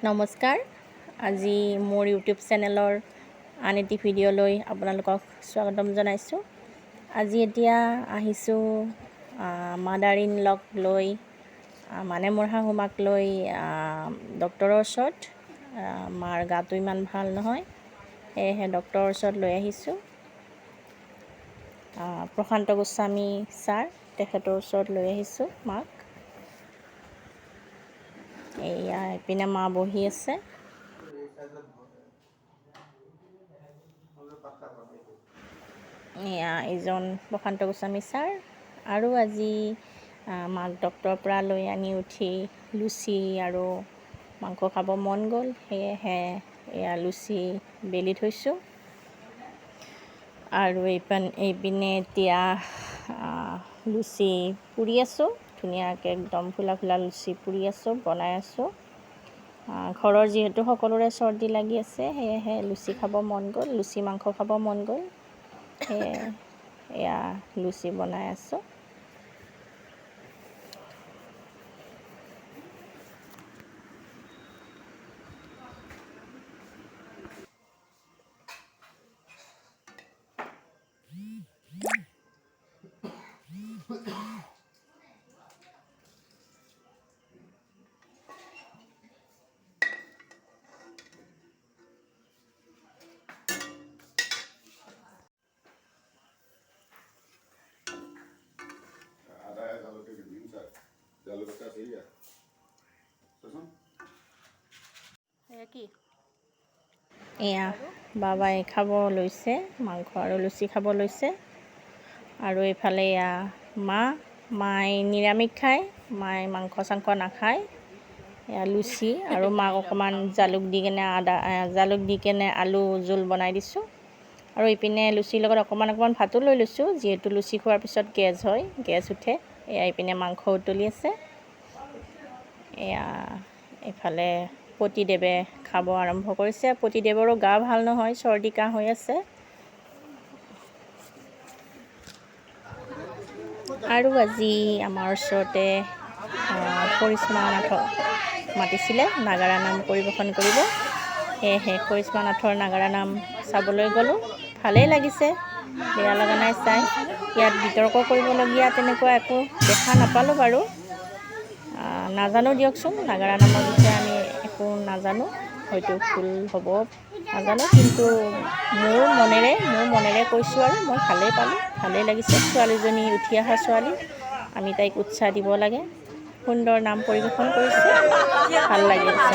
নমস্কাৰ। আজি মোৰ ইউটিউব চেনেলৰ আন এটি ভিডিঅ'লৈ আপোনালোকক স্বাগতম জনাইছোঁ। আজি এতিয়া আহিছোঁ মাদাৰ ইন লক লৈ মানে মোৰ শাহুমাক লৈ ডক্টৰৰ ওচৰত। মাৰ গাটো ইমান ভাল নহয়, সেয়েহে ডক্টৰৰ ওচৰত লৈ আহিছোঁ। প্ৰশান্ত গোস্বামী ছাৰ, তেখেতৰ ওচৰত লৈ আহিছোঁ মাক। এয়া এইপিনে মা বহি আছে। এয়া এইজন প্ৰশান্ত গোস্বামী ছাৰ। আৰু আজি মাক ডক্টৰৰ পৰা লৈ আনি উঠি লুচি আৰু মাংস খাব মন গ'ল, সেয়েহে এয়া লুচি বেলি থৈছোঁ। আৰু এইপিনে এতিয়া লুচি পুৰি আছোঁ, ধুনীয়াকৈ একদম ফুলা ফুলা লুচি পুৰি আছোঁ, বনাই আছোঁ। ঘৰৰ যিহেতু সকলোৰে চৰ্দি লাগি আছে, সেয়েহে লুচি খাব মন গ'ল, লুচি মাংস খাব মন গ'ল, সেয়ে এয়া লুচি বনাই আছোঁ। এয়া বাবাই খাব লৈছে, মাংস আৰু লুচি খাব লৈছে। আৰু এইফালে এয়া মায়ে নিৰামিষ খায়, মায়ে মাংস চাংস নাখায়। এয়া লুচি আৰু মাক অকণমান জালুক দি কেনে আলু জোল বনাই দিছোঁ। আৰু এইপিনে লুচিৰ লগত অকণমান ভাতো লৈ লৈছোঁ, যিহেতু লুচি খোৱাৰ পিছত গেছ উঠে। এয়া এইপিনে মাংস উতলি আছে। এয়া এইফালে পতিদেৱে খাব আৰম্ভ কৰিছে। পতিদেৱৰো গা ভাল নহয়, চৰ্দি কাহ হৈ আছে। আৰু আজি আমাৰ ওচৰতে কৰিশ্মা নাথক মাতিছিলে নাগাৰা নাম পৰিৱেশন কৰিব, সেয়েহে কৰিশ্মা নাথৰ নাগাৰা নাম চাবলৈ গ'লোঁ। ভালেই লাগিছে, বেয়া লগা নাই চাই। ইয়াত বিতৰ্ক কৰিবলগীয়া তেনেকুৱা একো দেখা নাপালোঁ বাৰু। নাজানো দিয়কচোন, নাগাৰা নামৰ বিষয়ে আমি একো নাজানো, হয়তো ভুল হ'ব নাজানো, কিন্তু মোৰ মনেৰে কৈছোঁ আৰু মই ভালেই পালোঁ, ভালেই লাগিছে। ছোৱালীজনী উঠি অহা ছোৱালী, আমি তাইক উৎসাহ দিব লাগে। সুন্দৰ নাম পৰিৱেশন কৰিছে, ভাল লাগিছে।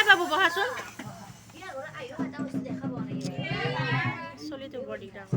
বাবু বহাচোন, চলিটো বৰ দিগদাৰ।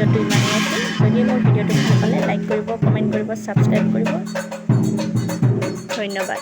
ভিডিঅ'টো ইমানেই আছিল। যদি মোৰ ভিডিঅ'টো ভাল পালে লাইক কৰিব, কমেণ্ট কৰিব, ছাবস্ক্ৰাইব কৰিব। ধন্যবাদ।